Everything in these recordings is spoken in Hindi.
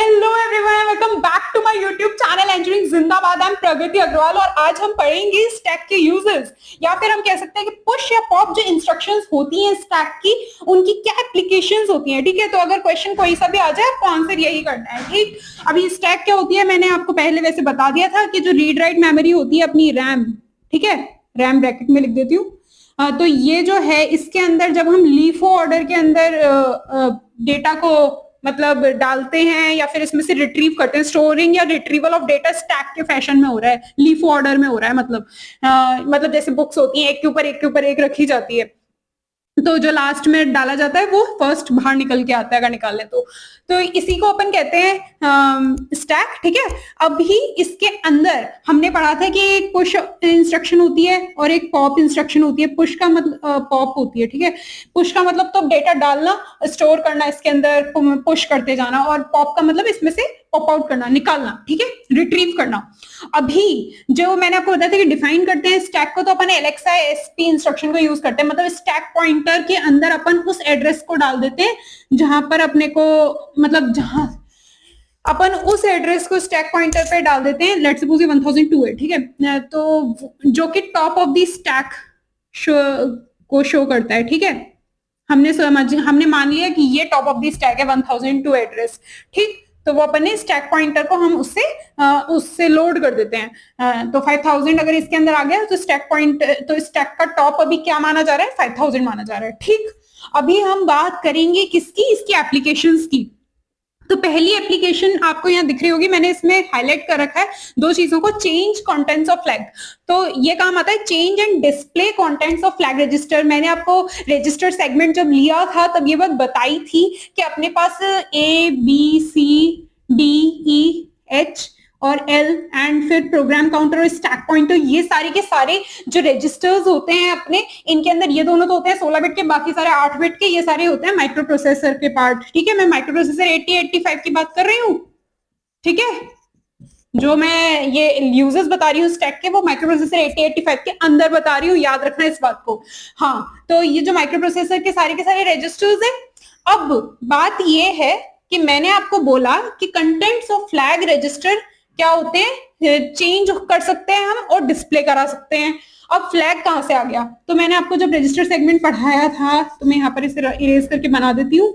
Hello everyone, welcome back to my YouTube channel engineering जिंदाबाद। आई एम प्रगति अग्रवाल और आज हम पढ़ेंगे स्टैक के यूजेस, या फिर हम कह सकते हैं कि पुश या पॉप जो इंस्ट्रक्शंस होती हैं स्टैक की, उनकी क्या एप्लीकेशंस होती हैं। ठीक है, तो अगर क्वेश्चन कोई सा भी आ जाए आपको आंसर यही करना है। ठीक, अभी स्टैक क्या होती है मैंने आपको पहले वैसे बता दिया था कि जो रीड राइट मेमोरी होती है अपनी रैम, ठीक है, रैम ब्रैकेट में लिख देती हूँ। तो ये जो है इसके अंदर जब हम लीफो ऑर्डर के अंदर डेटा को मतलब डालते हैं या फिर इसमें से रिट्रीव करते हैं, स्टोरिंग या रिट्रीवल ऑफ डेटा स्टैक के फैशन में हो रहा है, लीफो ऑर्डर में हो रहा है। मतलब जैसे बुक्स होती हैं एक के ऊपर एक रखी जाती है, तो जो लास्ट में डाला जाता है वो फर्स्ट बाहर निकल के आता है अगर निकाल ले तो इसी को अपन कहते हैं स्टैक। ठीक है, अभी इसके अंदर हमने पढ़ा था कि एक पुश इंस्ट्रक्शन होती है और एक पॉप इंस्ट्रक्शन होती है। पुश का मतलब पॉप होती है, ठीक है, पुश का मतलब तो डेटा डालना, स्टोर करना इसके अंदर, पुश करते जाना, और पॉप का मतलब इसमें से पॉप आउट करना, निकालना, ठीक है, रिट्रीव करना। अभी जो मैंने आपको बताया था कि डिफाइन करते हैं स्टैक को, तो अपन LXI-SP इंस्ट्रक्शन को यूज करते हैं। मतलब स्टैक पॉइंटर के अंदर अपन उस एड्रेस को डाल देते हैं जहां पर अपने को, मतलब जहां अपन उस एड्रेस को स्टैक पॉइंटर पे डाल देते हैं। लेट्स सपोज 1002 है, ठीक है, तो जो कि टॉप ऑफ द स्टैक को शो करता है। ठीक है, हमने मान लिया कि ये टॉप ऑफ द स्टैक है 1002 एड्रेस। ठीक, तो वो अपने स्टैक पॉइंटर को हम उससे लोड कर देते हैं। तो 5000 अगर इसके अंदर आ गया तो स्टैक का टॉप अभी क्या माना जा रहा है, 5000 माना जा रहा है। ठीक, अभी हम बात करेंगे किसकी, इसकी एप्लीकेशंस की। तो पहली एप्लीकेशन आपको यहाँ दिख रही होगी, मैंने इसमें हाईलाइट कर रखा है दो चीजों को, चेंज कंटेंट्स ऑफ फ्लैग। तो ये काम आता है change and display contents of flag register. मैंने आपको रजिस्टर सेगमेंट जब लिया था तब ये बात बताई थी कि अपने पास ABCDEH और L एंड फिर प्रोग्राम काउंटर और स्टैक पॉइंटर, ये सारे के सारे जो रजिस्टर्स होते हैं अपने, इनके अंदर ये दोनों तो होते हैं 16 बिट के, बाकी सारे 8 बिट के, ये सारे होते हैं माइक्रो प्रोसेसर के पार्ट। ठीक है, मैं माइक्रो प्रोसेसर 8085 की बात कर रही हूँ। ठीक है, जो मैं ये यूजर्स बता रही हूँ स्टैक के, वो माइक्रो प्रोसेसर 8085 के अंदर बता रही हूँ, याद रखना इस बात को। हाँ, तो ये जो माइक्रो प्रोसेसर के सारे रजिस्टर्स है। अब बात ये है कि मैंने आपको बोला कि कंटेंट्स ऑफ फ्लैग रजिस्टर क्या होते हैं, चेंज कर सकते हैं हम और डिस्प्ले करा सकते हैं। अब फ्लैग कहां से आ गया, तो मैंने आपको जब रजिस्टर सेगमेंट पढ़ाया था, तो मैं यहाँ पर इसे इरेज करके बना देती हूँ,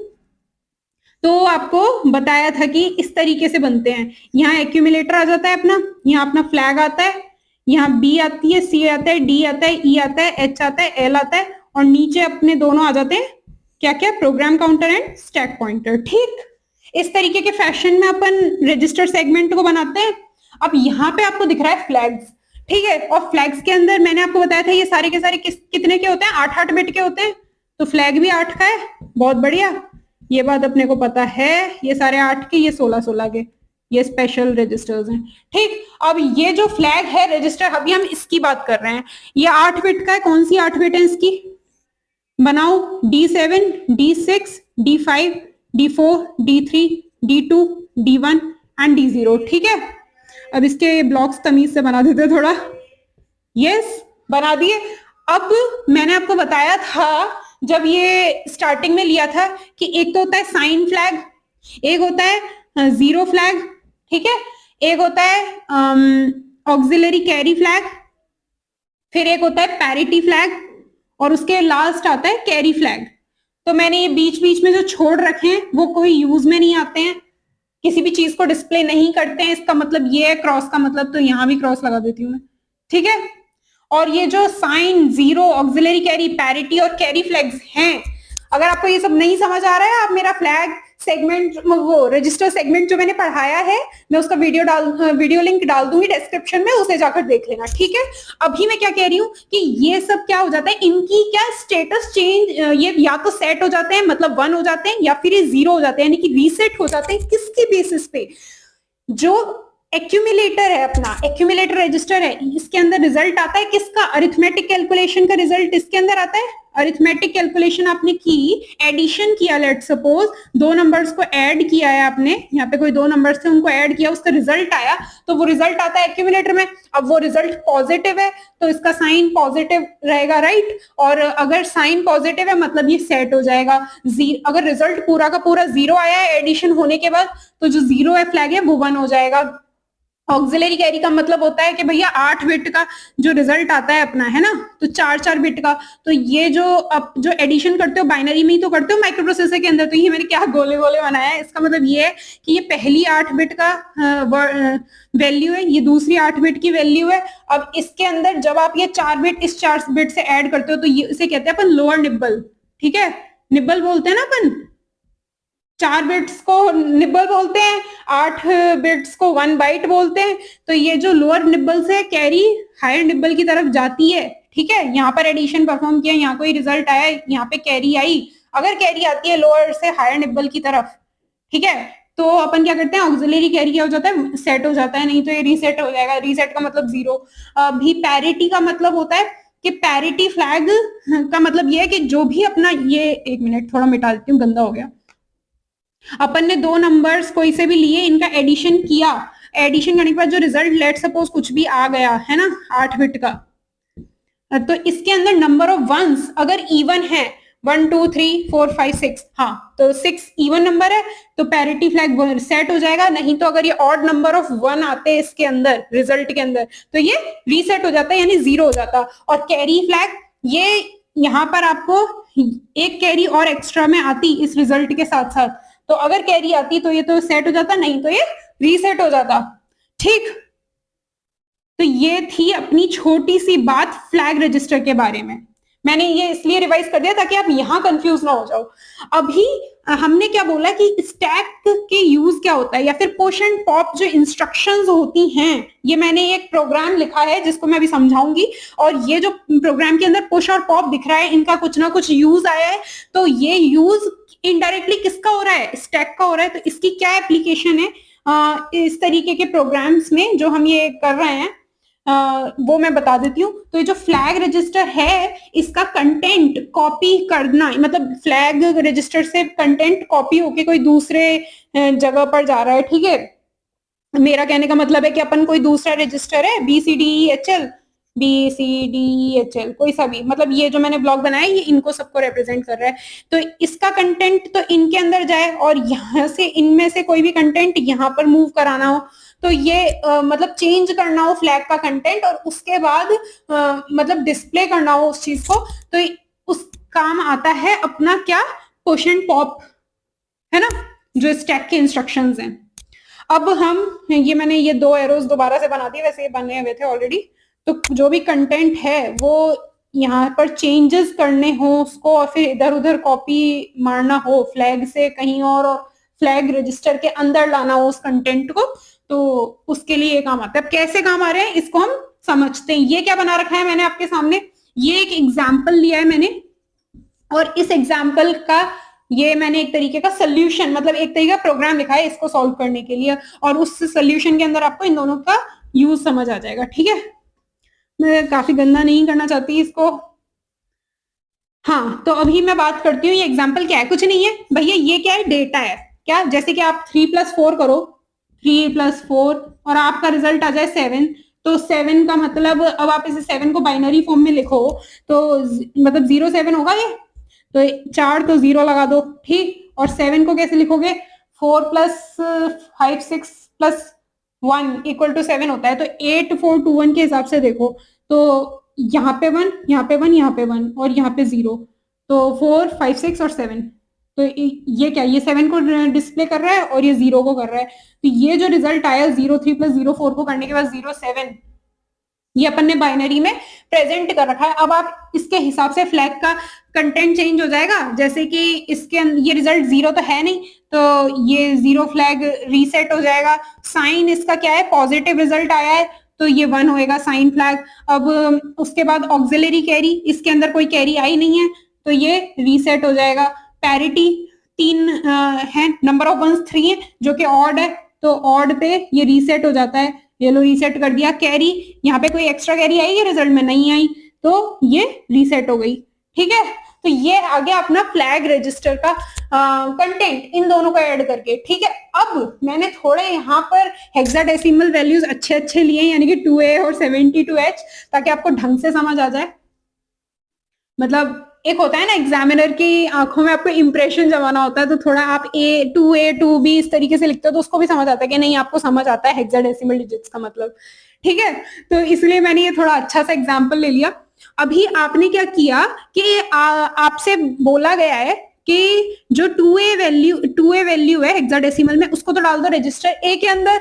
तो आपको बताया था कि इस तरीके से बनते हैं। यहाँ एक्यूमुलेटर आ जाता है अपना, यहाँ अपना फ्लैग आता है, यहाँ B आती है, C आता है, D आता है, E आता है, H आता है, L आता है, और नीचे अपने दोनों आ जाते हैं क्या क्या, program counter and stack pointer. ठीक, इस तरीके के फैशन में अपन रजिस्टर सेगमेंट को बनाते हैं। अब यहाँ पे आपको दिख रहा है फ्लैग्स, ठीक है, और फ्लैग्स के अंदर मैंने आपको बताया था ये सारे के सारे कितने के होते हैं, 8 बिट के होते हैं। तो फ्लैग भी 8 का है, बहुत बढ़िया, ये बात अपने को पता है। ये सारे 8 के, ये 16 के, ये स्पेशल रजिस्टर्स हैं। ठीक, अब ये जो फ्लैग है रजिस्टर, अभी हम इसकी बात कर रहे हैं, ये 8 बिट का है। कौन सी 8 बिट है इसकी, बनाओ, D7, D6, D5, D4, D3, D2, D1 and D0। ठीक है, अब इसके ब्लॉक्स तमीज से बना देते थोड़ा। यस, बना दिए। अब मैंने आपको बताया था जब ये स्टार्टिंग में लिया था कि एक तो होता है साइन फ्लैग, एक होता है जीरो फ्लैग, ठीक है, एक होता है ऑक्सिलरी कैरी फ्लैग, फिर एक होता है पैरिटी फ्लैग, और उसके लास्ट आता है कैरी फ्लैग। तो मैंने ये बीच बीच में जो छोड़ रखे हैं वो कोई यूज में नहीं आते हैं, किसी भी चीज को डिस्प्ले नहीं करते हैं। इसका मतलब ये है, क्रॉस का मतलब, तो यहां भी क्रॉस लगा देती हूँ मैं। ठीक है, और ये जो sign, zero, auxiliary carry, parity और कैरी फ्लैग्स हैं, अगर आपको ये सब नहीं समझ आ रहा है, आप मेरा फ्लैग सेगमेंट, वो रजिस्टर सेगमेंट जो मैंने पढ़ाया है, मैं उसका वीडियो लिंक डाल दूंगी डिस्क्रिप्शन में, उसे जाकर देख लेना। ठीक है, अभी मैं क्या कह रही हूँ कि ये सब क्या हो जाता है, इनकी क्या स्टेटस चेंज, ये या तो सेट हो जाते हैं, मतलब 1 हो जाते हैं, या फिर ये 0 हो जाते हैं, यानी कि रीसेट हो जाते हैं। किसके बेसिस पे, जो एक्यूमुलेटर है अपना, एक्यूमुलेटर रजिस्टर है, इसके अंदर रिजल्ट आता है किसका, अरिथमेटिक कैलकुलेशन का रिजल्ट इसके अंदर आता है। अरिथमेटिक कैलकुलेशन आपने की, एडिशन किया, लेट सपोज दो नंबर्स को ऐड किया है आपने, यहाँ पे कोई दो नंबर्स थे उनको ऐड किया, उसका रिजल्ट आया, तो वो रिजल्ट आता है एक्यूमुलेटर में। अब वो रिजल्ट पॉजिटिव है तो इसका साइन पॉजिटिव रहेगा, राइट। और अगर साइन पॉजिटिव है मतलब ये सेट हो जाएगा। अगर रिजल्ट पूरा का पूरा जीरो आया है एडिशन होने के बाद, तो जो जीरो है फ्लैग है वो 1 हो जाएगा। ऑक्सिलरी कैरी का मतलब होता है कि भैया 8 बिट का जो रिजल्ट आता है अपना, है ना, तो 4 बिट का। तो ये जो अब जो एडिशन करते हो बाइनरी में ही तो करते हो माइक्रो प्रोसेसर के अंदर, तो ये मैंने क्या गोले गोले बनाया है, इसका मतलब ये है कि ये पहली 8 बिट का वैल्यू है, ये दूसरी 8 बिट की वैल्यू है। अब इसके अंदर जब आप ये 4 बिट इस 4 बिट से ऐड करते हो तो ये इसे कहते हैं अपन लोअर निब्बल, ठीक है, निब्बल बोलते हैं ना अपन, 4 बिट्स को निब्बल बोलते हैं, 8 बिट्स को 1 बाइट बोलते हैं। तो ये जो लोअर निब्बल से कैरी हायर निब्बल की तरफ जाती है, ठीक है, यहाँ पर एडिशन परफॉर्म किया, यहाँ कोई रिजल्ट आया, यहाँ पे कैरी आई, अगर कैरी आती है लोअर से हायर निब्बल की तरफ, ठीक है, तो अपन क्या करते हैं, ऑक्सिलरी कैरी क्या हो जाता है, सेट हो जाता है, नहीं तो ये रीसेट हो जाएगा। रीसेट का मतलब जीरो। अभी पैरिटी का मतलब होता है कि पैरिटी फ्लैग का मतलब ये है कि जो भी अपना, ये एक मिनट थोड़ा मिटा देती हूँ, गंदा हो गया। अपन ने दो नंबर्स कोई से भी लिए, इनका एडिशन किया, एडिशन करने के बाद जो रिजल्ट लेट सपोज कुछ भी आ गया है ना 8 बिट का, तो इसके अंदर नंबर ऑफ वंस अगर इवन है 1 2 3 4 5 6, हाँ तो 6 इवन नंबर है तो पैरिटी फ्लैग सेट हो जाएगा। नहीं तो अगर ये ऑड नंबर ऑफ 1 आते हैं इसके अंदर रिजल्ट के अंदर तो ये रीसेट हो जाता है, यानी जीरो हो जाता। और कैरी फ्लैग ये यहाँ पर आपको एक कैरी और एक्स्ट्रा में आती इस रिजल्ट के साथ साथ, तो अगर कैरी आती तो ये तो सेट हो जाता, नहीं तो ये रीसेट हो जाता, ठीक। तो ये थी अपनी छोटी सी बात फ्लैग रजिस्टर के बारे में। मैंने ये इसलिए रिवाइज कर दिया ताकि आप यहां कंफ्यूज ना हो जाओ। अभी हमने क्या बोला कि स्टैक के यूज क्या होता है, या फिर पुश एंड पॉप जो इंस्ट्रक्शंस होती हैं, ये मैंने एक प्रोग्राम लिखा है जिसको मैं अभी समझाऊंगी। और ये जो प्रोग्राम के अंदर पुश और पॉप दिख रहा है, इनका कुछ ना कुछ यूज आया है, तो ये यूज इनडायरेक्टली किसका हो रहा है, स्टैक का हो रहा है। तो इसकी क्या एप्लीकेशन है इस तरीके के प्रोग्राम्स में जो हम ये कर रहे हैं, वो मैं बता देती हूँ। तो ये जो फ्लैग रजिस्टर है, इसका कंटेंट कॉपी करना, मतलब फ्लैग रजिस्टर से कंटेंट कॉपी होके कोई दूसरे जगह पर जा रहा है, ठीक है। मेरा कहने का मतलब है कि अपन कोई दूसरा रजिस्टर है BCDEHL, BCDEHL कोई सा भी, मतलब ये जो मैंने ब्लॉग बनाया ये इनको सबको रिप्रेजेंट कर रहा है। तो इसका कंटेंट तो इनके अंदर जाए और यहाँ से इनमें से कोई भी कंटेंट यहाँ पर मूव कराना हो, तो ये मतलब चेंज करना हो फ्लैग का कंटेंट, और उसके बाद मतलब डिस्प्ले करना हो उस चीज को, तो उस काम आता है अपना क्या, पुश एंड पॉप, है ना, जो स्टैक के इंस्ट्रक्शंस हैं। अब हम ये मैंने ये दो एरोज दोबारा से बना दिए, वैसे ये बने हुए थे ऑलरेडी। तो जो भी कंटेंट है वो यहाँ पर चेंजेस करने हो उसको, और फिर इधर उधर कॉपी मारना हो फ्लैग से कहीं और फ्लैग रजिस्टर के अंदर लाना हो उस कंटेंट को, तो उसके लिए ये काम आता है। अब कैसे काम आ रहे हैं इसको हम समझते हैं। ये क्या बना रखा है मैंने आपके सामने, ये एक एग्जाम्पल लिया है मैंने, और इस एग्जाम्पल का ये मैंने एक तरीके का सोल्यूशन, मतलब एक तरीके का प्रोग्राम लिखा है इसको सॉल्व करने के लिए, और उस सोल्यूशन के अंदर आपको इन दोनों का यूज समझ आ जाएगा, ठीक है। मैं काफी गंदा नहीं करना चाहती इसको। हाँ, तो अभी मैं बात करती हूँ ये एग्जाम्पल क्या है, कुछ नहीं है भैया, ये क्या है, डेटा है क्या। जैसे कि आप 3+4 करो, 3+4 और आपका रिजल्ट आ जाए 7, तो 7 का मतलब अब आप इसे 7 को बाइनरी फॉर्म में लिखो तो मतलब 0 7 होगा ये, तो 4 तो 0 लगा दो, ठीक। और 7 को कैसे लिखोगे, 4 + 5 6 + 1 = 7 होता है। तो 8 4 2 1 के हिसाब से देखो, तो यहाँ पे 1, यहाँ पे 1, यहाँ पे 1 और यहाँ पे 0, तो 4 5 6 और 7, तो ये क्या, ये 7 को डिस्प्ले कर रहा है और ये 0 को कर रहा है। तो ये जो रिजल्ट आया 0 3 + 0 4 को करने के बाद 0 7, ये अपन ने बाइनरी में प्रेजेंट कर रखा है। अब आप इसके हिसाब से फ्लैग का कंटेंट चेंज हो जाएगा, जैसे कि इसके ये रिजल्ट 0 तो है नहीं, तो ये 0 फ्लैग रीसेट हो जाएगा। साइन इसका क्या है, पॉजिटिव रिजल्ट आया है तो ये 1 होएगा साइन फ्लैग। अब उसके बाद ऑक्सिलरी कैरी, इसके अंदर कोई कैरी आई नहीं है तो ये रीसेट हो जाएगा। पैरिटी 3 है, नंबर ऑफ वंस 3 है जो कि ऑड है, तो ऑड पे ये रीसेट हो जाता है, ये लो रीसेट कर दिया। कैरी, यहाँ पे कोई एक्स्ट्रा कैरी आई है रिजल्ट में, नहीं आई, तो ये रीसेट हो गई। ठीक है, तो ये आ गया अपना फ्लैग रजिस्टर का कंटेंट इन दोनों को ऐड करके। ठीक है, अब मैंने थोड़े यहाँ पर हेक्साडेसिमल वैल्यूज अच्छे अच्छे लिए, यानी कि 2A और 72H, ताकि आपको ढंग से समझ आ जाए। मतलब एक होता है ना एग्जामिनर की आंखों में आपको इंप्रेशन जमाना होता है, तो थोड़ा आप A 2B इस तरीके से लिखते हो तो उसको भी समझ आता है कि नहीं, आपको समझ आता है हेक्साडेसिमल डिजिट्स का मतलब। ठीक है, तो इसलिए मैंने ये थोड़ा अच्छा सा एग्जाम्पल ले लिया। अभी आपने क्या किया कि आपसे बोला गया है कि जो 2A वैल्यू है हेक्साडेसिमल में, उसको तो डाल दो रजिस्टर A के अंदर,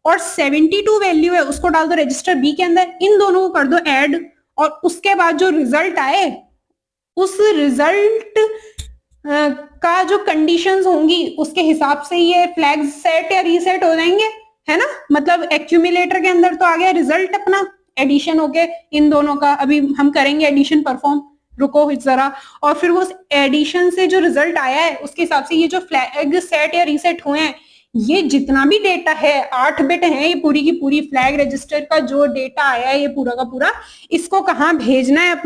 और 72 वैल्यू है उसको डाल दो रजिस्टर B के अंदर। इन दोनों को कर दो ऐड, और उसके बाद जो रिजल्ट आए उस रिजल्ट का जो कंडीशंस होंगी उसके हिसाब से ये फ्लैग सेट या रीसेट हो जाएंगे, है ना। मतलब एक्यूमुलेटर के अंदर तो आ गया रिजल्ट अपना, एडिशन होके इन दोनों का। अभी हम करेंगे एडिशन परफॉर्म, रुको जरा। और फिर वो एडिशन से जो रिजल्ट आया है उसके हिसाब से ये जो फ्लैग सेट या रीसेट हुए हैं, ये जितना भी डेटा है 8 बिट है, ये पूरी की पूरी फ्लैग रजिस्टर का जो डेटा आया है ये पूरा का पूरा, इसको कहाँ भेजना है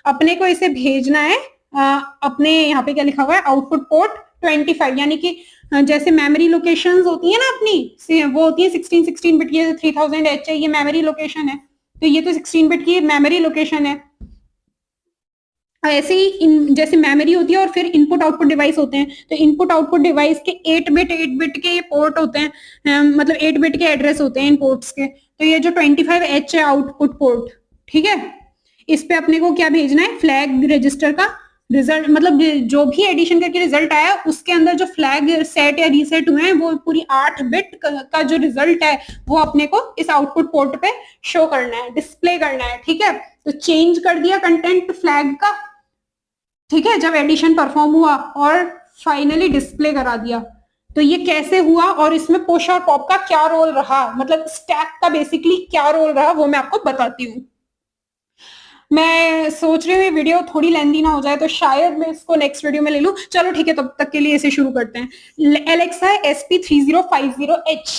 अपने को इसे भेजना है अपने यहाँ पे क्या लिखा हुआ है, आउटपुट पोर्ट 25, यानी कि जैसे मेमोरी लोकेशंस होती है ना अपनी, वो होती है 16 बिट की, 3000H है, ये मेमोरी लोकेशन है, तो ये तो 16 बिट की मेमोरी लोकेशन है। ऐसे ही जैसे मेमोरी होती है और फिर इनपुट आउटपुट डिवाइस होते हैं, तो इनपुट आउटपुट डिवाइस के 8 बिट के ये पोर्ट होते हैं, मतलब 8 बिट के एड्रेस होते हैं इन पोर्ट्स के। तो ये जो 25H है आउटपुट पोर्ट, ठीक है, इस पे अपने को क्या भेजना है, फ्लैग रजिस्टर का रिजल्ट, मतलब जो भी एडिशन करके रिजल्ट आया उसके अंदर जो फ्लैग सेट या रीसेट हुए हैं वो पूरी 8 बिट का जो रिजल्ट है वो अपने को इस आउटपुट पोर्ट पे शो करना है, डिस्प्ले करना है। ठीक है, तो चेंज कर दिया कंटेंट फ्लैग का, ठीक है, जब एडिशन परफॉर्म हुआ और फाइनली डिस्प्ले करा दिया। तो ये कैसे हुआ और इसमें पुश और पॉप का क्या रोल रहा, मतलब स्टैक का बेसिकली क्या रोल रहा, वो मैं आपको बताती हूँ। मैं सोच रही हूँ वीडियो थोड़ी लेंदी ना हो जाए, तो शायद मैं इसको नेक्स्ट वीडियो में ले लूं। चलो ठीक है, तब तक के लिए इसे शुरू करते हैं। एलेक्सा SP3050H,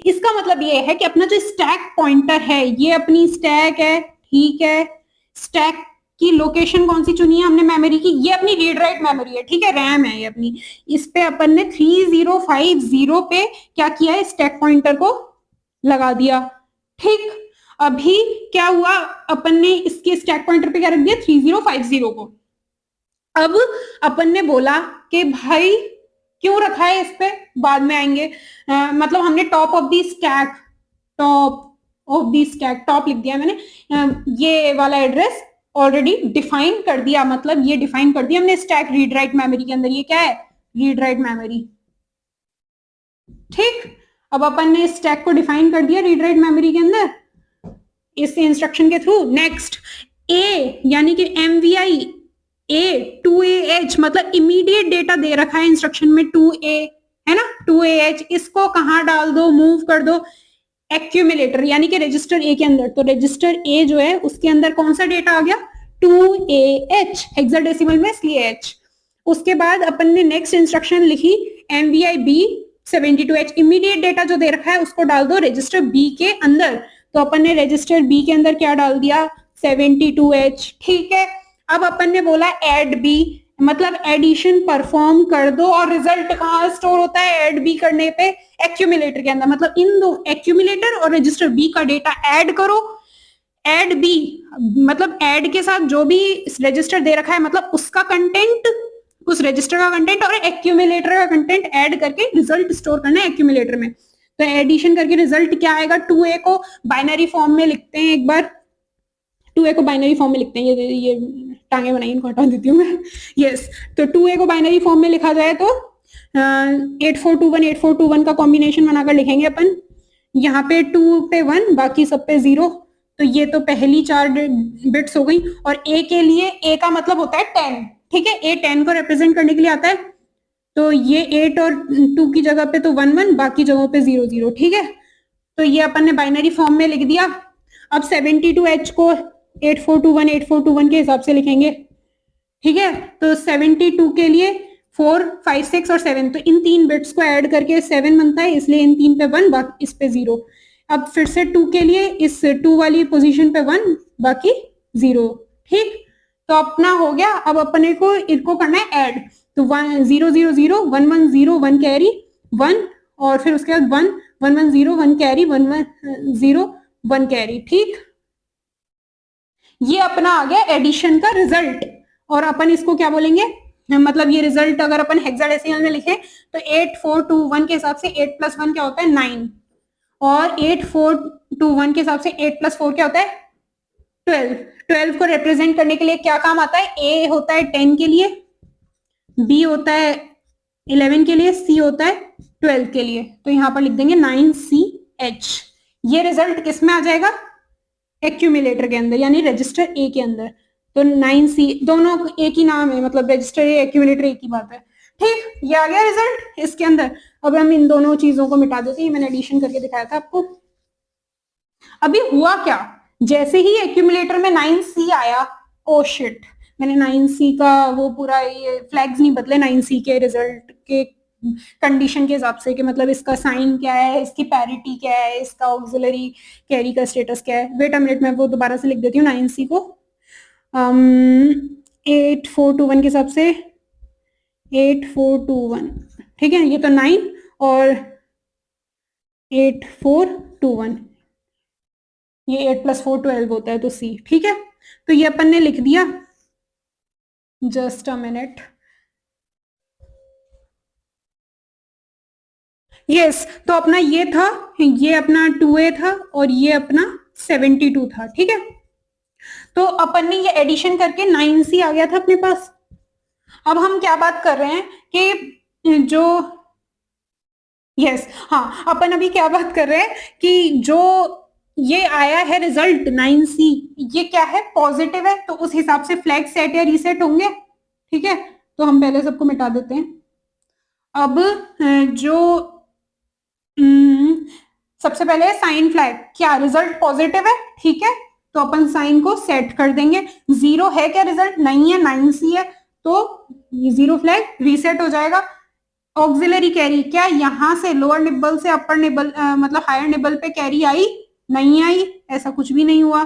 इसका मतलब ये है कि अपना जो स्टैक पॉइंटर है, ये अपनी स्टैक है, ठीक है। स्टैक की लोकेशन कौन सी चुनी है हमने, मेमोरी की, ये अपनी रीड राइट मेमोरी है, ठीक है, रैम है ये अपनी। इस पे अपन ने 3050 पे क्या किया है, स्टैक पॉइंटर को लगा दिया। ठीक, अभी क्या हुआ, अपन ने इसके स्टैक पॉइंटर पे क्या रख दिया, 3050 को। अब अपन ने बोला कि भाई क्यों रखा है इस पे, बाद में आएंगे। मतलब हमने top of the stack, top लिख दिया मैंने, ये वाला एड्रेस ऑलरेडी डिफाइन कर दिया, मतलब ये डिफाइन कर दिया हमने स्टैक रीड राइट मेमोरी के अंदर। ये क्या है, रीड राइट मेमोरी। ठीक, अब अपन ने स्टैक को डिफाइन कर दिया रीड राइट मेमोरी के अंदर इस इंस्ट्रक्शन के थ्रू। नेक्स्ट ए, यानी कि MVI A 2AH, मतलब इमीडिएट डेटा दे रखा है इंस्ट्रक्शन में 2A, है ना, 2AH, इसको कहां डाल दो, मूव कर दो एक्यूमुलेटर, यानी कि रजिस्टर A के अंदर। तो रजिस्टर A जो है उसके अंदर कौन सा डेटा आ गया, 2AH, हेक्साडेसिमल में इसलिए H। उसके बाद अपन ने नेक्स्ट इंस्ट्रक्शन लिखी MVI B 72H, immediate data जो दे रखा है उसको डाल दो रजिस्टर B के अंदर। तो अपन ने रजिस्टर B के अंदर क्या डाल दिया, 72H। ठीक है, अब अपन ने बोला एड B, मतलब एडिशन परफॉर्म कर दो, और रिजल्ट कहाँ स्टोर होता है एड B करने पे, एक्यूमुलेटर के अंदर। मतलब इन दो एक्यूमुलेटर और रजिस्टर B का डेटा ऐड करो। एड B मतलब ऐड के साथ जो भी रजिस्टर दे रखा है, मतलब उसका कंटेंट, उस रजिस्टर का कंटेंट और एक्यूमुलेटर का कंटेंट ऐड करके रिजल्ट स्टोर करना है एक्यूमुलेटर में। तो एडिशन करके रिजल्ट क्या आएगा, 2A को बाइनरी फॉर्म में लिखते हैं एक बार, 2A को बाइनरी फॉर्म में लिखते हैं, ये टांगे बनाई, इनको हटा देती हूँ मैं। यस, तो 2A को बाइनरी फॉर्म में लिखा जाए तो 8421 का कॉम्बिनेशन बनाकर लिखेंगे अपन। यहाँ पे 2 पे 1, बाकी सब पे 0। तो ये तो पहली 4 बिट्स हो गई। और A के लिए, A का मतलब होता है 10, ठीक है, A 10 को रिप्रेजेंट करने के लिए आता है। तो ये 8 और 2 की जगह पे तो 1 1, बाकी जगहों पे 0 0, ठीक है। तो ये अपन ने बाइनरी फॉर्म में लिख दिया। अब 72H को 8421 के हिसाब से लिखेंगे, ठीक है। तो 72 के लिए 4 5 6 और 7, तो इन 3 बिट्स को ऐड करके 7 बनता है, इसलिए इन 3 पे 1, बाकी इस पे 0। अब फिर से 2 के लिए इस 2 वाली पोजीशन पे 1, बाकी 0। ठीक, तो अपना हो गया। अब अपने को इनको करना है ऐड, तो 1 0 0 0 1 1 0 1 कैरी 1, और फिर उसके बाद 1 1 1 0 1 कैरी 1 1 0 1 कैरी। ठीक, ये अपना आ गया एडिशन का रिजल्ट। और अपन इसको क्या बोलेंगे, मतलब ये रिजल्ट अगर अपन हेक्साडेसिमल में लिखे तो 8421 के हिसाब से 8 + 1 क्या होता है 9, और 8421 के हिसाब से 8 + 4 क्या होता है 12। 12 को रिप्रेजेंट करने के लिए क्या काम आता है, ए होता है 10 के लिए, बी होता है 11 के लिए, सी होता है 12 के लिए। तो यहां पर लिख देंगे 9CH। ये रिजल्ट किस में आ जाएगा, एक्यूमुलेटर के अंदर, यानी रजिस्टर ए के अंदर। तो 9C दोनों एक ही नाम है, मतलब रजिस्टर ए एक्यूमुलेटर एक ही बात है। ठीक, ये आ गया रिजल्ट इसके अंदर। अब हम इन दोनों चीजों को मिटा देते हैं, मैंने एडिशन करके दिखाया था आपको। अभी हुआ क्या, जैसे ही एक्यूमुलेटर में 9C आया, ओ शिट, मैंने 9C का वो पूरा ये फ्लैग्स नहीं बदले 9C के रिजल्ट के कंडीशन के हिसाब से, कि मतलब इसका साइन क्या है, इसकी पैरिटी क्या है, इसका ऑक्सिलरी कैरी का स्टेटस क्या है। वेट अ मिनट, मैं वो दोबारा से लिख देती हूँ 9C को। 8421 के हिसाब से 8421, ठीक है, ये तो 9 और 8421, ये 8 + 4 12 होता है, तो C। ठीक है, तो ये अपन ने लिख दिया। जस्ट अ मिनट, यस, तो अपना ये था, ये अपना 2A था, और ये अपना 72 था। ठीक है, तो अपन ने ये एडिशन करके 9C आ गया था अपने पास। अब हम क्या बात कर रहे हैं कि जो, यस, हाँ, अपन अभी क्या बात कर रहे हैं कि जो ये आया है रिजल्ट 9C, ये क्या है, पॉजिटिव है, तो उस हिसाब से फ्लैग सेट या रीसेट होंगे। ठीक है, तो हम पहले सबको मिटा देते हैं। अब जो सबसे पहले साइन फ्लैग, क्या रिजल्ट पॉजिटिव है, ठीक है, तो अपन साइन को सेट कर देंगे। 0 है क्या रिजल्ट, नहीं है, 9C है, तो ये 0 फ्लैग रीसेट हो जाएगा। ऑक्सिलरी कैरी, क्या यहां से लोअर निबल से अपर निबल मतलब हायर निबल पे कैरी आई, नहीं आई, ऐसा कुछ भी नहीं हुआ।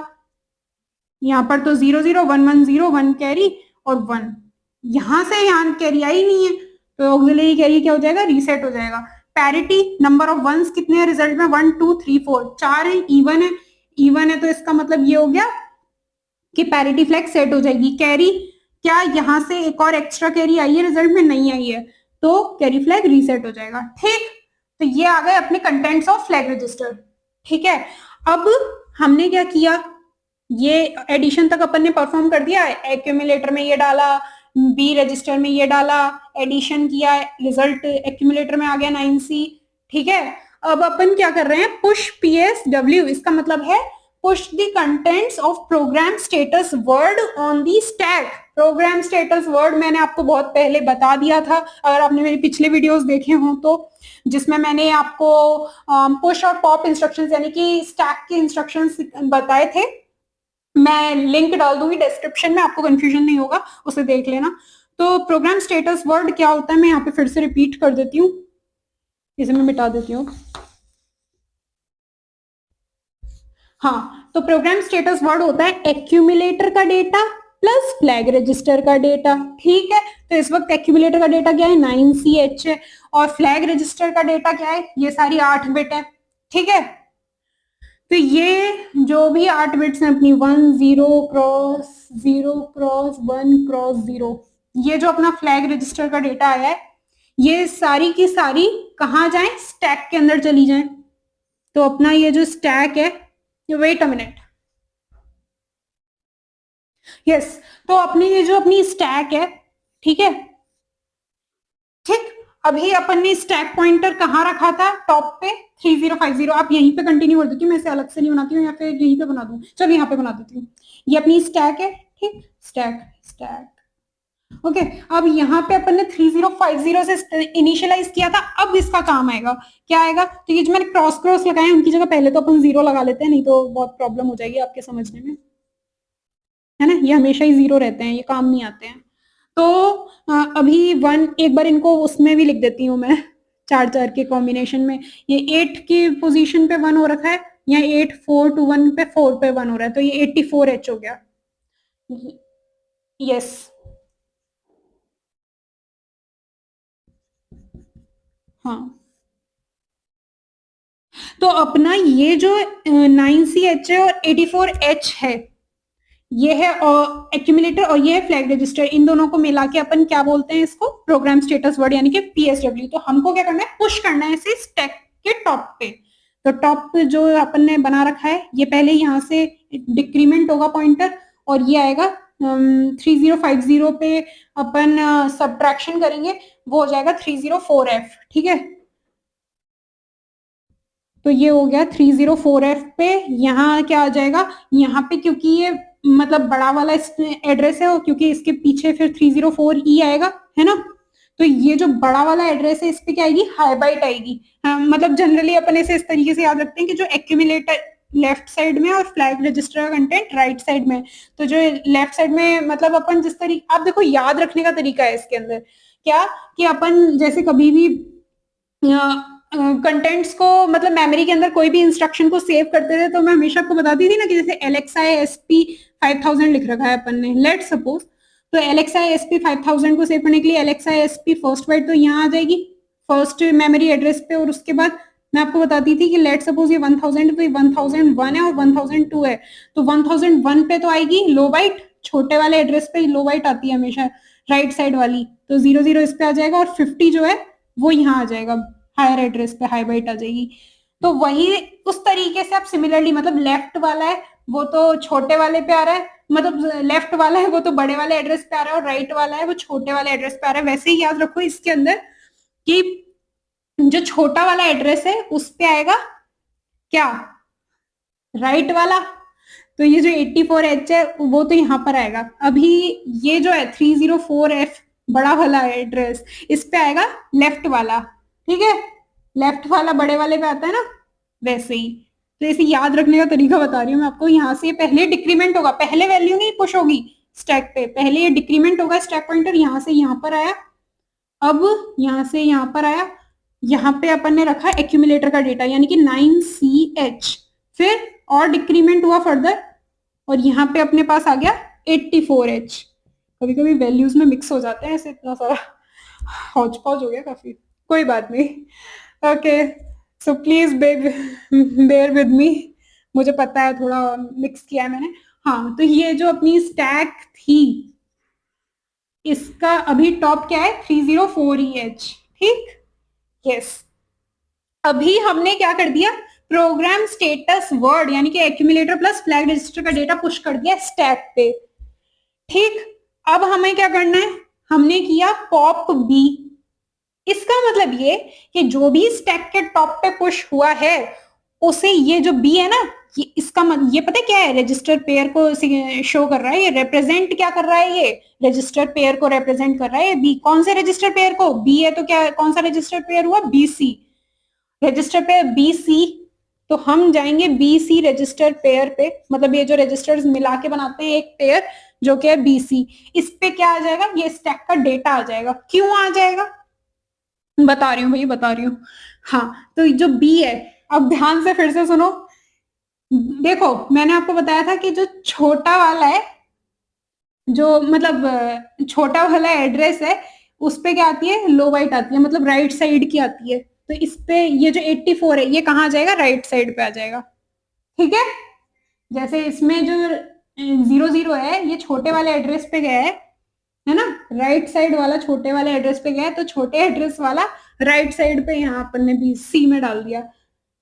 यहाँ पर तो 0 0 1 1 0 1 कैरी और 1, यहां से यहाँ कैरी आई नहीं है, तो ऑक्सिलरी कैरी क्या हो जाएगा, रीसेट हो जाएगा। पैरिटी, नंबर ऑफ वंस कितने हैं रिजल्ट में, 1 2 3 4, 4 है, इवन है, इवन है, तो इसका मतलब ये हो गया कि पैरिटी फ्लैग सेट हो जाएगी। कैरी, क्या यहां से एक और एक्स्ट्रा कैरी आई है रिजल्ट में, नहीं आई है, तो कैरी फ्लैग रीसेट हो जाएगा। ठीक, तो ये आ गए अपने कंटेंट्स ऑफ फ्लैग रजिस्टर। ठीक है, अब हमने क्या किया, ये एडिशन तक अपन ने परफॉर्म कर दिया, एक्यूमुलेटर में ये डाला, बी रजिस्टर में ये डाला, एडिशन किया, रिजल्ट एक्यूमुलेटर में आ गया 9C। ठीक है, अब अपन क्या कर रहे हैं, पुश PSW, इसका मतलब है push the contents of program status word on the stack. Program status word मैंने आपको बहुत पहले बता दिया था, अगर आपने मेरी पिछले वीडियोस देखे हों तो, जिसमें मैंने आपको पुश और पॉप इंस्ट्रक्शंस यानी कि स्टैक के इंस्ट्रक्शंस बताए थे। मैं लिंक डाल दूंगी डिस्क्रिप्शन में, आपको कंफ्यूजन नहीं होगा, उसे देख लेना। तो प्रोग्राम स्टेटस वर्ड क्या होता है, मैं यहाँ पे फिर से रिपीट कर देती हूँ, इसे मैं मिटा देती हूँ। हाँ, तो प्रोग्राम स्टेटस वर्ड होता है एक्यूमुलेटर का डेटा प्लस फ्लैग रजिस्टर का डेटा। ठीक है, तो इस वक्त एक्यूमुलेटर का डेटा क्या है, 9CH है, और फ्लैग रजिस्टर का डेटा क्या है, ये सारी 8 बिट है। ठीक है, तो ये जो भी 8 बिट्स हैं अपनी 1 0 क्रॉस 0 क्रॉस 1 क्रॉस 0, ये जो अपना फ्लैग रजिस्टर का डेटा आया है, ये सारी की सारी कहाँ जाए, स्टैक के अंदर चली जाए। तो अपना ये जो स्टैक है, वेट अ मिनट, यस, तो अपनी ये जो अपनी स्टैक है, ठीक है, ठीक, अभी अपन ने स्टैक पॉइंटर कहाँ रखा था, टॉप पे 3050। आप यहीं पे कंटिन्यू कर देती हूँ, मैं इसे अलग से नहीं बनाती हूँ, या फिर यहीं पे बना दूँ, चलो यहाँ पे बना देती हूँ। ये अपनी स्टैक है, ठीक, स्टैक स्टैक, ओके। अब यहाँ पे अपन ने 3050 से इनिशियलाइज किया था, अब इसका काम आएगा, क्या आएगा, तो ये जो मैंने क्रॉस क्रॉस लगाए उनकी जगह पहले तो अपन 0 लगा लेते हैं, नहीं तो बहुत प्रॉब्लम हो जाएगी आपके समझने में, है ना, ये हमेशा ही 0 रहते हैं, ये काम नहीं आते हैं। तो अभी वन एक बार इनको उसमें भी लिख देती हूँ मैं, 4-4 के कॉम्बिनेशन में। ये 8 की पोजीशन पे 1 हो रखा है, या 8 4 टू 1 पे 4 पे 1 हो रहा है, तो ये 84H हो गया। यस। हाँ, तो अपना ये जो 9CH है और 84H है, ये है एक्यूमुलेटर और ये है फ्लैग रजिस्टर। इन दोनों को मिला के अपन क्या बोलते हैं इसको, प्रोग्राम स्टेटस वर्ड यानी कि पीएसडब्ल्यू। तो हमको क्या करना है, पुश करना है इसे स्टैक के टॉप पे। तो टॉप पे जो अपन ने बना रखा है, ये पहले यहाँ से डिक्रीमेंट होगा पॉइंटर, और ये आएगा 3050 पे अपन सब्ट्रैक्शन करेंगे, वो हो जाएगा 304F। ठीक है, तो ये हो गया 304F पे। यहाँ क्या आ जाएगा, यहाँ पे क्योंकि ये मतलब बड़ा वाला एड्रेस है, और क्योंकि इसके पीछे फिर 304E आएगा, है ना, तो ये जो बड़ा वाला एड्रेस है इस पे क्या आएगी, हाई बाइट आएगी। हाँ, मतलब जनरली अपन इसे इस तरीके से याद रखते हैं कि जो एक्यूमुलेटर लेफ्ट साइड में और फ्लैग रजिस्टर का कंटेंट राइट साइड में। तो जो लेफ्ट साइड में मतलब अपन जिस तरीके, आप देखो याद रखने का तरीका है इसके अंदर क्या, कि अपन जैसे कभी भी कंटेंट्स को मतलब मेमोरी के अंदर कोई भी इंस्ट्रक्शन को सेव करते थे, तो मैं हमेशा आपको बताती थी ना कि जैसे LXI SP 5000 लिख रखा है अपन ने, लेट सपोज। तो LXI SP 5000 को सेव करने के लिए LXI SP फर्स्ट बाइट तो यहाँ आ जाएगी फर्स्ट मेमोरी एड्रेस पे, और उसके बाद मैं आपको बताती थी कि लेट सपोज ये 1000 है, तो ये 1001 है और 1002 है, तो 1001 पे तो आएगी लो बाइट, छोटे वाले एड्रेस पे लो बाइट आती है हमेशा राइट साइड वाली, तो 00 इस पे आ जाएगा, और 50 जो है वो यहाँ आ जाएगा हायर एड्रेस पे, हाई बाइट आ जाएगी। तो वही उस तरीके से आप सिमिलरली, मतलब लेफ्ट वाला है वो तो छोटे वाले पे आ रहा है, मतलब लेफ्ट वाला है वो तो बड़े वाले एड्रेस पे आ रहा है, और राइट वाला है वो छोटे वाले एड्रेस पे आ रहा है। वैसे ही याद रखो इसके अंदर कि जो छोटा वाला एड्रेस है उस पे आएगा क्या, राइट वाला। तो ये जो 84H है वो तो यहाँ पर आएगा। अभी ये जो है 304F बड़ा वाला एड्रेस, इस पे आएगा लेफ्ट वाला। ठीक है, लेफ्ट वाला बड़े वाले पे आता है ना, वैसे ही। तो इसे याद रखने का तरीका बता रही हूँ मैं आपको। यहाँ से पहले डिक्रीमेंट होगा, पहले वैल्यू नहीं पुश होगी स्टैक पे, पहले ये डिक्रीमेंट होगा स्टैक पॉइंटर, यहाँ से यहाँ पर आया, अब यहाँ से यहाँ पर आया, यहाँ पे अपन ने रखा एक्यूमुलेटर का डेटा यानी कि 9CH, फिर और डिक्रीमेंट हुआ फर्दर, और यहाँ पे अपने पास आ गया 84H। कभी कभी वैल्यूज में मिक्स हो जाते हैं ऐसे, इतना सारा हौच पौच हो गया काफी, कोई बात नहीं। Okay, so please bear with me, मुझे पता है थोड़ा मिक्स किया है मैंने। हाँ, तो ये जो अपनी स्टैक थी इसका अभी टॉप क्या है, 304EH। ठीक, यस। अभी हमने क्या कर दिया, प्रोग्राम स्टेटस वर्ड यानी कि एक्यूमुलेटर प्लस फ्लैग रजिस्टर का डेटा पुश कर दिया स्टैक पे। ठीक, अब हमें क्या करना है, हमने किया पॉप बी। इसका मतलब ये कि जो भी स्टैक के टॉप पे पुश हुआ है उसे, ये जो बी है ना, ये इसका ये पता है क्या है, रजिस्टर पेयर को शो कर रहा है, ये रिप्रेजेंट क्या कर रहा है, ये रजिस्टर पेयर को रिप्रेजेंट कर रहा है। बी कौन से रजिस्टर पेयर को, बी है तो क्या कौन सा रजिस्टर पेयर हुआ, BC रजिस्टर पेयर BC। तो हम जाएंगे BC रजिस्टर पेयर पे, मतलब ये जो रजिस्टर्स मिला के बनाते हैं एक पेयर जो कि है BC, इस पे क्या आ जाएगा, ये स्टैक का डेटा आ जाएगा। क्यों आ जाएगा बता रही हूँ भैया, बता रही हूँ। हाँ, तो जो B है, अब ध्यान से फिर से सुनो। देखो मैंने आपको बताया था कि जो छोटा वाला है, जो मतलब छोटा वाला एड्रेस है, उस पे क्या आती है, लो बाइट आती है, मतलब राइट साइड की आती है। तो इस पे ये जो 84 है ये कहाँ आ जाएगा, राइट साइड पे आ जाएगा। ठीक है, जैसे इसमें जो 00 है ये छोटे वाले एड्रेस पे गया है ना, राइट साइड वाला छोटे वाले एड्रेस पे गया है, तो छोटे एड्रेस वाला राइट साइड पे यहाँ अपन ने BC में डाल दिया,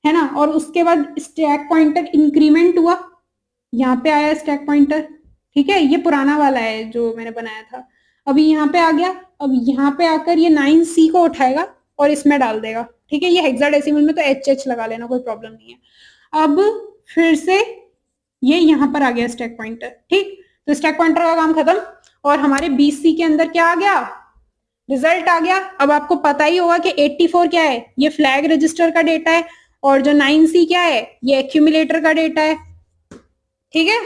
है ना। और उसके बाद स्टैक पॉइंटर इंक्रीमेंट हुआ, यहाँ पे आया स्टैक पॉइंटर। ठीक है, ये पुराना वाला है जो मैंने बनाया था, अभी यहाँ पे आ गया। अब यहाँ पे आकर ये 9C को उठाएगा और इसमें डाल देगा। ठीक है, ये हेक्साडेसिमल में तो HH लगा लेना, कोई प्रॉब्लम नहीं है। अब फिर से ये यहाँ पर आ गया स्टैक पॉइंटर। ठीक, तो स्टैक पॉइंटर का काम खत्म, और हमारे BC के अंदर क्या आ गया, रिजल्ट आ गया। अब आपको पता ही होगा कि 84 क्या है, ये फ्लैग रजिस्टर का डेटा है, और जो 9C क्या है, ये एक्यूमुलेटर का डेटा है। ठीक है,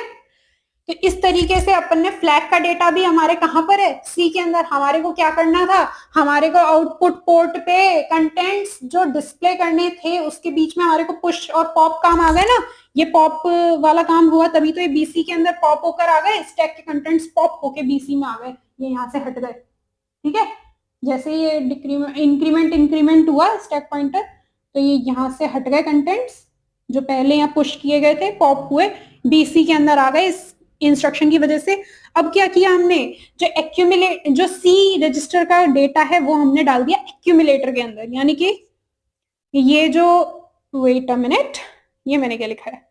तो इस तरीके से अपन ने फ्लैग का डेटा भी हमारे कहां पर है, सी के अंदर। हमारे को क्या करना था, हमारे को आउटपुट पोर्ट पे कंटेंट्स जो डिस्प्ले करने थे उसके बीच में हमारे को पुश और पॉप काम आ गए ना, ये पॉप वाला काम हुआ तभी तो ये बीसी के अंदर पॉप होकर आ गए, स्टैक के कंटेंट्स पॉप होके बीसी में आ गए, ये यहाँ से हट गए। ठीक है, जैसे ये इंक्रीमेंट हुआ स्टैक पॉइंटर, तो ये यहाँ से हट गए कंटेंट्स जो पहले यहाँ पुश किए गए थे, पॉप हुए, बीसी के अंदर आ गए इस इंस्ट्रक्शन की वजह से। अब क्या किया हमने, जो सी रजिस्टर का डेटा है वो हमने डाल दिया एक्यूमुलेटर के अंदर, यानी कि ये जो, वेट अ मिनट, ये मैंने क्या लिखा है,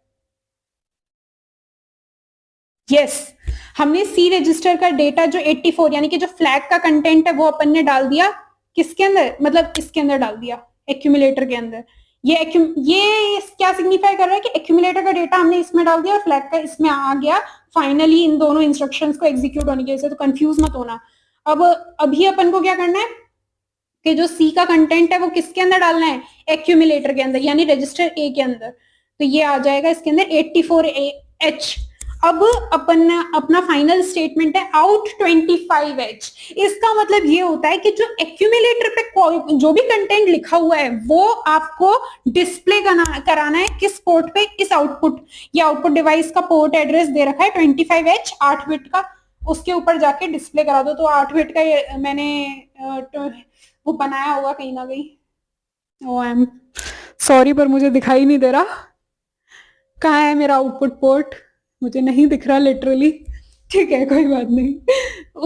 यस, हमने सी रजिस्टर का डेटा जो 84 यानी कि जो फ्लैग का कंटेंट है वो अपन ने डाल दिया किसके अंदर, मतलब इसके अंदर डाल दिया, एक्यूमुलेटर के अंदर। ये क्या सिग्निफाई कर रहा है कि एक्यूमुलेटर का डेटा हमने इसमें डाल दिया और फ्लैग का इसमें आ गया फाइनली इन दोनों इंस्ट्रक्शंस को एग्जीक्यूट होने की वजह से। तो कंफ्यूज मत होना। अब अभी अपन को क्या करना है कि जो सी का कंटेंट है वो किसके अंदर डालना है, एक्यूमुलेटर के अंदर, यानी रजिस्टर ए के अंदर। तो ये आ जाएगा इसके अंदर 84H। अब अपन अपना फाइनल स्टेटमेंट है आउट 25H। इसका मतलब ये होता है कि जो एक्यूमुलेटर पे जो भी कंटेंट लिखा हुआ है वो आपको डिस्प्ले कराना है किस पोर्ट पे, इस आउटपुट, ये आउटपुट डिवाइस का पोर्ट एड्रेस दे रखा है 25H 8 बिट का, उसके ऊपर जाके डिस्प्ले करा दो। तो 8 बिट का ये मैंने वो बनाया होगा कहीं ना कहीं, ओ आई एम सॉरी पर मुझे दिखाई नहीं दे रहा, कहाँ है मेरा आउटपुट पोर्ट, मुझे नहीं दिख रहा लिटरली। ठीक है कोई बात नहीं,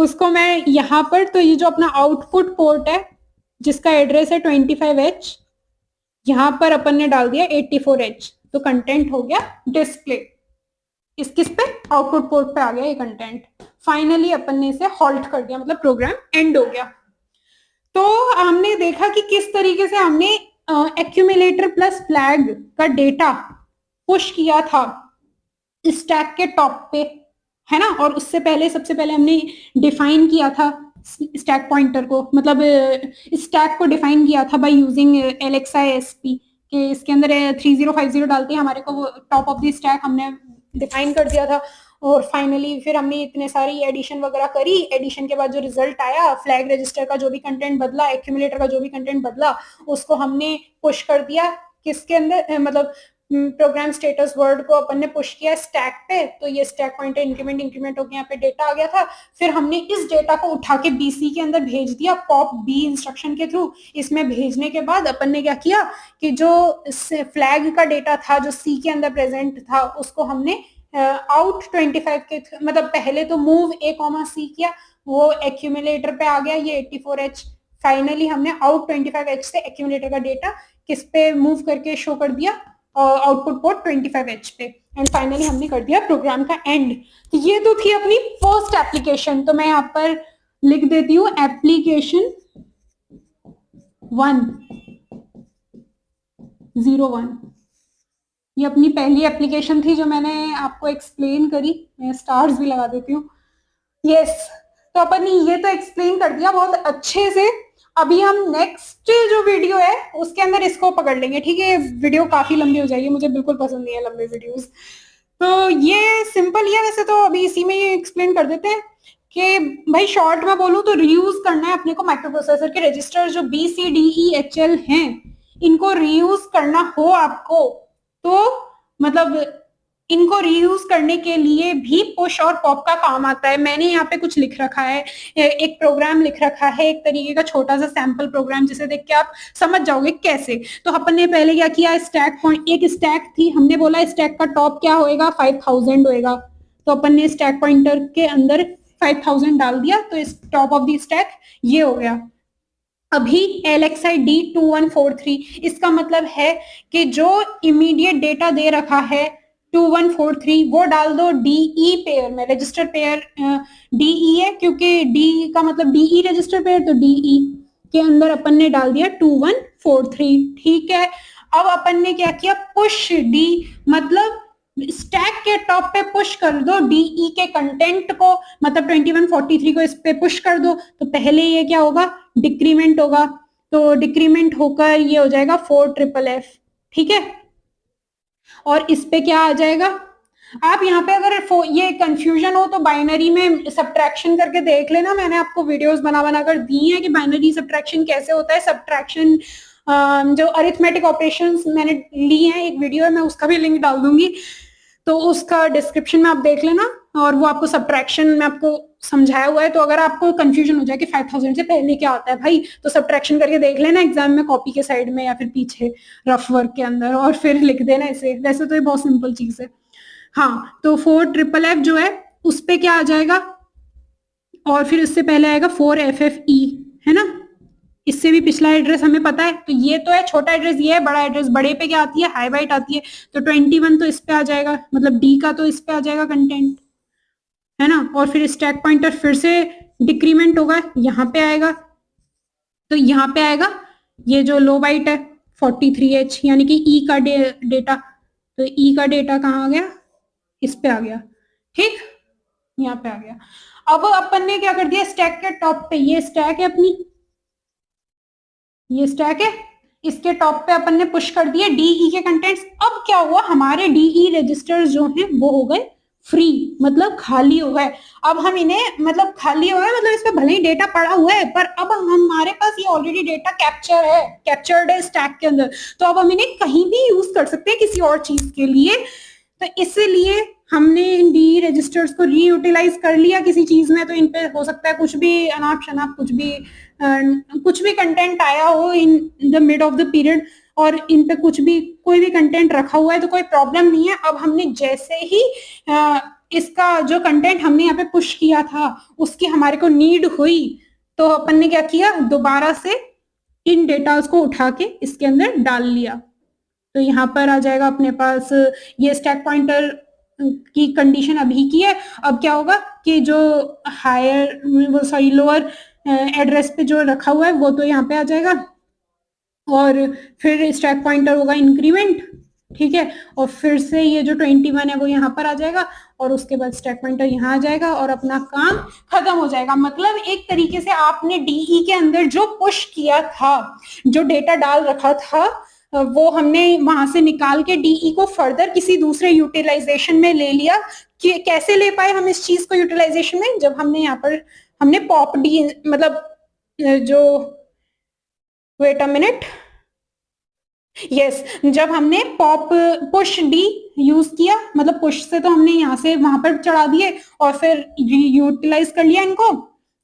उसको मैं यहाँ पर, तो ये जो अपना आउटपुट पोर्ट है जिसका एड्रेस है 25H, यहाँ पर अपन ने डाल दिया 84H, तो कंटेंट हो गया डिस्प्ले इस किस पे, आउटपुट पोर्ट पे आ गया ये कंटेंट। फाइनली अपन ने इसे हॉल्ट कर दिया, मतलब प्रोग्राम एंड हो गया। तो हमने देखा कि किस तरीके से हमने एक्यूमुलेटर प्लस फ्लैग का डेटा पुश किया था स्टैक के टॉप पे, है ना। और उससे पहले, सबसे पहले हमने डिफाइन किया था स्टैक पॉइंटर को, मतलब स्टैक को डिफाइन किया था बाय यूजिंग LXI-SP कि इसके अंदर 3050 डालते हैं हमारे को वो टॉप ऑफ द स्टैक हमने डिफाइन कर दिया था। और फाइनली फिर हमने इतने सारी एडिशन वगैरह करी, एडिशन के बाद जो रिजल्ट आया, फ्लैग रजिस्टर का जो भी कंटेंट बदला, एक्यूमुलेटर का जो भी कंटेंट बदला, उसको हमने पुश कर दिया किसके अंदर, मतलब प्रोग्राम स्टेटस वर्ड को अपन ने पुश किया स्टैक पे। तो ये स्टैक पॉइंटर इंक्रीमेंट हो गया, यहाँ पे डेटा आ गया था। फिर हमने इस डेटा को उठा के बीसी के अंदर भेज दिया पॉप बी इंस्ट्रक्शन के थ्रू। इसमें भेजने के बाद अपन ने क्या किया कि जो फ्लैग का डेटा था जो सी के अंदर प्रेजेंट था उसको हमने आउट 25 के, मतलब पहले तो मूव ए कॉमा सी किया, वो एक्यूमुलेटर पे आ गया ये 84H। फाइनली हमने आउट 25H से एक्यूमुलेटर का डेटा किस पे मूव करके शो कर दिया, आउटपुट पोर्ट 25H पे। एंड फाइनली हमने कर दिया प्रोग्राम का एंड। तो ये तो थी अपनी फर्स्ट एप्लीकेशन। तो मैं यहाँ पर लिख देती हूँ एप्लीकेशन 101। ये अपनी पहली एप्लीकेशन थी जो मैंने आपको एक्सप्लेन करी, मैं स्टार्स भी लगा देती हूँ। यस, तो अपन ने ये तो एक्सप्लेन कर दिया बहुत अच्छे से। अभी हम नेक्स्ट जो वीडियो है उसके अंदर इसको पकड़ लेंगे, ठीक है। वीडियो काफी लंबी हो जाएगी, मुझे बिल्कुल पसंद नहीं है लंबे वीडियोस। तो ये सिंपल ही है वैसे तो, अभी इसी में ये एक्सप्लेन कर देते हैं कि भाई शॉर्ट में बोलूं तो रीयूज करना है अपने को माइक्रो प्रोसेसर के रजिस्टर जो BCDEHL हैं, इनको रीयूज करना हो आपको तो मतलब इनको रीयूज करने के लिए भी पुश और पॉप का काम आता है। मैंने यहाँ पे कुछ लिख रखा है, एक प्रोग्राम लिख रखा है, एक तरीके का छोटा सा सैंपल प्रोग्राम जिसे देख के आप समझ जाओगे कैसे। तो अपन ने पहले क्या किया, स्टैक पॉइंट, एक स्टैक थी, हमने बोला स्टैक का टॉप क्या होएगा 5000 होएगा। तो अपन ने स्टैक पॉइंटर के अंदर 5000 डाल दिया, तो इस टॉप ऑफ द स्टैक ये हो गया। अभी LXI D2143, इसका मतलब है कि जो इमीडिएट डेटा दे रखा है 2143 वो डाल दो DE पेयर में, रजिस्टर पेयर DE है क्योंकि D का मतलब DE रजिस्टर पेयर, तो DE के अंदर अपन ने डाल दिया 2143। ठीक है, अब अपन ने क्या किया, पुश D, मतलब स्टैक के टॉप पे पुश कर दो DE के कंटेंट को, मतलब 2143 को इस पे पुश कर दो। तो पहले ये क्या होगा, डिक्रीमेंट होगा, तो डिक्रीमेंट होकर ये हो जाएगा 4FFF, ठीक है। और इस पे क्या आ जाएगा, आप यहाँ पे अगर ये कंफ्यूजन हो तो बाइनरी में सब्ट्रैक्शन करके देख लेना, मैंने आपको वीडियोस बना बना कर दी हैं कि बाइनरी सब्ट्रैक्शन कैसे होता है। सब्ट्रैक्शन जो अरिथमेटिक ऑपरेशंस मैंने ली हैं, एक वीडियो है, मैं उसका भी लिंक डाल दूंगी, तो उसका डिस्क्रिप्शन में आप देख लेना, और वो आपको सब्ट्रैक्शन में आपको समझाया हुआ है। तो अगर आपको कंफ्यूजन हो जाए कि 5000 से पहले क्या आता है भाई, तो सब्ट्रैक्शन करके देख लेना एग्जाम में, कॉपी के साइड में या फिर पीछे रफ वर्क के अंदर, और फिर लिख देना इसे। वैसे तो ये बहुत सिंपल चीज है। हाँ, तो 4FFF जो है उस पे क्या आ जाएगा, और फिर इससे पहले आएगा 4FFE, है ना। इससे भी पिछला एड्रेस हमें पता है, तो ये तो है छोटा एड्रेस, ये है बड़ा एड्रेस। बड़े पे क्या आती है, हाई बाइट आती है, तो 21 तो इस पे आ जाएगा, मतलब डी का तो इस पे आ जाएगा कंटेंट, है ना। और फिर स्टैक पॉइंटर फिर से डिक्रीमेंट होगा, यहाँ पे आएगा, तो यहाँ पे आएगा ये जो लो बाइट है 43H, यानी कि ई का डेटा, तो ई का डेटा कहाँ आ गया, इस पे आ गया, ठीक, यहाँ पे आ गया। अब अपन ने क्या कर दिया, स्टैक के टॉप पे, ये स्टैक है अपनी, ये स्टैक है, इसके टॉप पे अपन ने पुश कर दिए डीई के कंटेंट्स। अब क्या हुआ, हमारे डीई रजिस्टर्स जो हैं वो हो गए फ्री, मतलब खाली हो गए। अब हम इन्हें, मतलब खाली हो गए, मतलब इसमें भले ही डेटा पड़ा हुआ है, पर अब हमारे पास ये ऑलरेडी डेटा कैप्चर है, कैप्चर्ड है स्टैक के अंदर, तो अब हम इन्हें कहीं भी यूज कर सकते हैं किसी और चीज के लिए। तो इसलिए हमने इन डी रजिस्टर्स को रीयूटिलाइज कर लिया किसी चीज में, तो इन पे हो सकता है कुछ भी अनाप शनाप कुछ भी कंटेंट आया हो in the mid of the period, और इन पे कुछ भी कोई भी कंटेंट रखा हुआ है तो कोई प्रॉब्लम नहीं है। अब हमने जैसे ही इसका जो कंटेंट हमने यहाँ पे पुश किया था उसकी हमारे को नीड हुई, तो अपन ने क्या किया, दोबारा से इन डेटास को उठा के इसके अंदर डाल लिया। तो यहाँ पर आ जाएगा अपने पास, ये स्टैक पॉइंटर की कंडीशन अभी की है। अब क्या होगा कि जो हायर, वो सॉरी लोअर एड्रेस पे जो रखा हुआ है वो तो यहाँ पे आ जाएगा, और फिर स्टैक पॉइंटर होगा इंक्रीमेंट, ठीक है, और फिर से ये जो 21 है वो यहाँ पर आ जाएगा, और उसके बाद स्टैक पॉइंटर यहाँ आ जाएगा, और अपना काम खत्म हो जाएगा। मतलब एक तरीके से आपने डीई के अंदर जो पुश किया था, जो डेटा डाल रखा था, वो हमने वहां से निकाल के डीई को फर्दर किसी दूसरे यूटिलाइजेशन में ले लिया। कि कैसे ले पाए हम इस चीज को यूटिलाइजेशन में, जब हमने यहाँ पर हमने पॉप डी, मतलब जो, वेट अ मिनट, यस, जब हमने पॉप पुश डी यूज किया, मतलब पुश से तो हमने यहाँ से वहां पर चढ़ा दिए, और फिर यूटिलाइज कर लिया इनको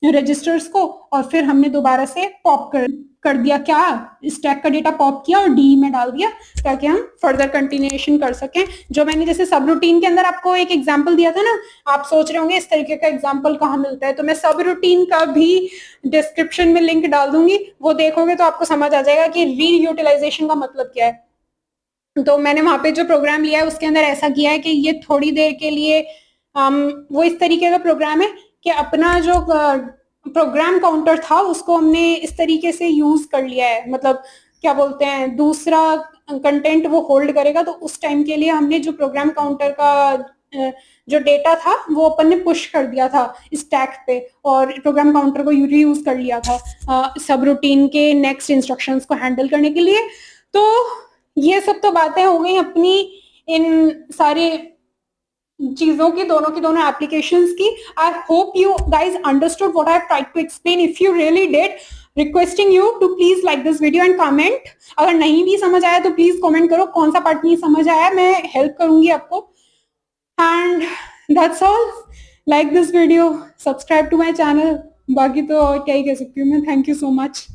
रजिस्टर्स को, और फिर हमने दोबारा से पॉप कर दिया, क्या, स्टैक का डेटा पॉप किया और डी में डाल दिया, ताकि हम फर्दर कंटिन्यूएशन कर सकें। जो मैंने जैसे सब रूटीन के अंदर आपको एक एग्जांपल दिया था ना, आप सोच रहे होंगे इस तरीके का एग्जांपल कहाँ मिलता है, तो मैं सब रूटीन का भी डिस्क्रिप्शन में लिंक डाल दूंगी, वो देखोगे तो आपको समझ आ जाएगा कि रीयूटिलाइजेशन का मतलब क्या है। तो मैंने वहां पे जो प्रोग्राम लिया है उसके अंदर ऐसा किया है कि ये थोड़ी देर के लिए वो इस तरीके का प्रोग्राम है कि अपना जो प्रोग्राम काउंटर था उसको हमने इस तरीके से यूज कर लिया है, मतलब क्या बोलते हैं, दूसरा कंटेंट वो होल्ड करेगा, तो उस टाइम के लिए हमने जो प्रोग्राम काउंटर का जो डेटा था वो अपन ने पुश कर दिया था स्टैक पे, और प्रोग्राम काउंटर को रीयूज कर लिया था सब रूटीन के नेक्स्ट इंस्ट्रक्शंस को हैंडल करने के लिए। तो ये सब तो बातें हो गई अपनी इन सारे चीजों की दोनों एप्लीकेशंस की। I hope you guys understood what I tried to explain. If you really did, requesting you to please like this video and comment. अगर नहीं भी समझ आया तो प्लीज कमेंट करो कौन सा पार्ट नहीं समझ आया, मैं हेल्प करूंगी आपको। And that's all, like this video, subscribe to my channel, बाकी तो और क्या ही कह सकती हूँ मैं। Thank you so much.